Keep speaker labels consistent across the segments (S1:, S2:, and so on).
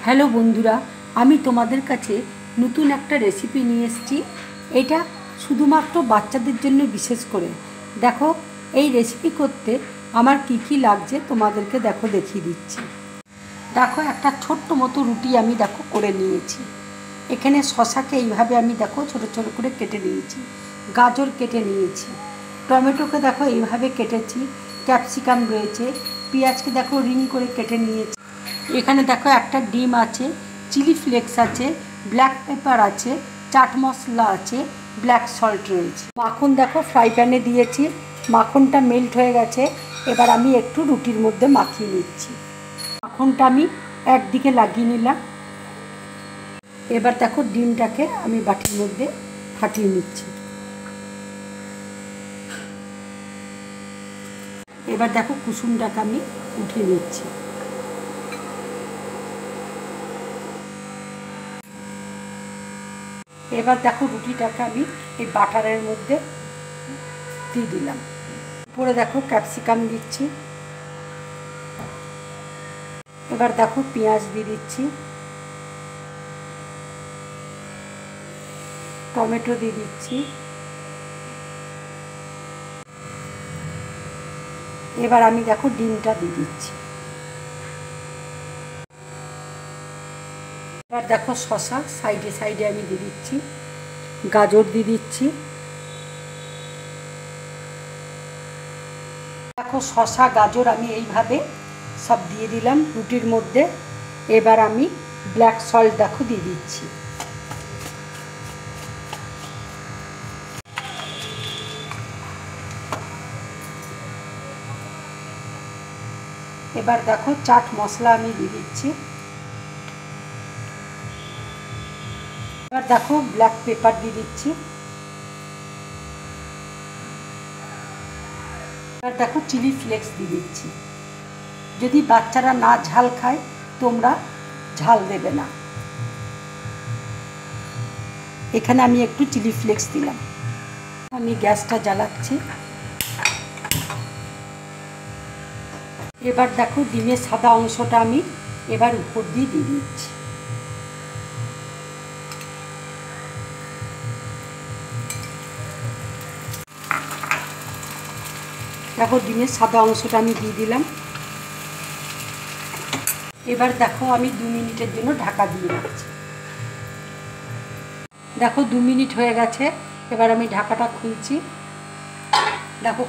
S1: Hello বন্ধুরা, আমি তোমাদের কাছে নতুন একটা রেসিপি নিয়ে এসেছি। এটা শুধুমাত্র বাচ্চাদের জন্য বিশেষ করে। দেখো এই রেসিপি করতে আমার কি কি লাগছে তোমাদেরকে দেখিয়ে দিচ্ছি। দেখো একটা ছোট্ট মতো রুটি আমি করে নিয়েছি। এখানে শশাকে এইভাবে আমি ছোট ছোট করে কেটে নিয়েছি, গাজর কেটে নিয়েছি, টমেটোকে এইভাবে কেটেছি, ক্যাপসিকাম রয়েছে, পেঁয়াজকে রিং করে কেটে নিয়েছি। এখানে একটা ডিম আছে, চিলি ফ্লেক্স আছে, ব্ল্যাক পেপার আছে, চাট মশলা আছে, ব্ল্যাক সল্ট রয়েছে। মাখন ফ্রাই প্যানে দিয়েছি, মাখনটা মেল্ট হয়ে গেছে। এবার আমি একটু রুটির মধ্যে মাখিয়ে নিচ্ছি। মাখনটা আমি একদিকে লাগিয়ে নিলাম। এবার ডিমটাকে আমি বাটির মধ্যে ফাটিয়ে নিচ্ছি। এবার কুসুমটাকে আমি উঠিয়ে নিচ্ছি। এবার রুটিটাকে আমি এই বাটারের মধ্যে দিয়ে দিলাম। পরে ক্যাপসিকাম দিচ্ছি। এবার পেঁয়াজ দিয়ে দিচ্ছি, টমেটো দিয়ে দিচ্ছি। এবার আমি ডিমটা দিয়ে দিচ্ছি। এবার শসা সাইডে সাইডে আমি দিয়ে দিচ্ছি, গাজর দিয়ে দিচ্ছি। শসা গাজর আমি এইভাবে সব দিয়ে দিলাম রুটির মধ্যে। এবার আমি ব্ল্যাক সল্ট দিয়ে দিচ্ছি। এবার চাট মশলা আমি দিয়ে দিচ্ছি। এবার ব্ল্যাক পেপার দিয়ে দিচ্ছি। এবার চিলি ফ্লেক্স দিয়ে দিচ্ছি। যদি বাচ্চারা না ঝাল খায় তোমরা ঝাল দেবে না। এখানে আমি একটু চিলি ফ্লেক্স দিলাম। আমি গ্যাসটা জ্বালাচ্ছি। এবার ডিমের সাদা অংশটা আমি এবার উপর দিয়ে দিচ্ছি। ডিমের সাদা অংশটা আমি দিয়ে দিলাম। এবার আমি 2 মিনিটের জন্য ঢাকা দিয়ে রাখছি। 2 মিনিট হয়ে গেছে। এবার আমি ঢাকাটা খুলছি।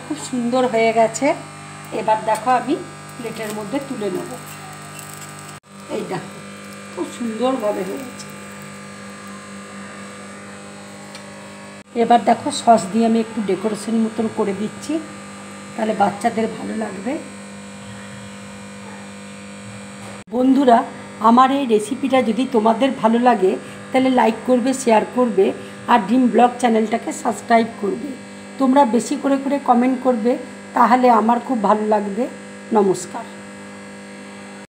S1: খুব সুন্দর হয়ে গেছে। এবার আমি প্লেটের মধ্যে তুলে নেব। এই খুব সুন্দরভাবে হয়েছে। এবার সস দিয়ে আমি একটু ডেকোরেশন মতন করে দিচ্ছি, তাহলে বাচ্চাদের ভালো লাগবে। বন্ধুরা, আমার এই রেসিপিটা যদি তোমাদের ভালো লাগে তাহলে লাইক করবে, শেয়ার করবে, আর ড্রিম ব্লগ চ্যানেলটাকে সাবস্ক্রাইব করবে। তোমরা বেশি করে কমেন্ট করবে, তাহলে আমার খুব ভালো লাগবে। নমস্কার।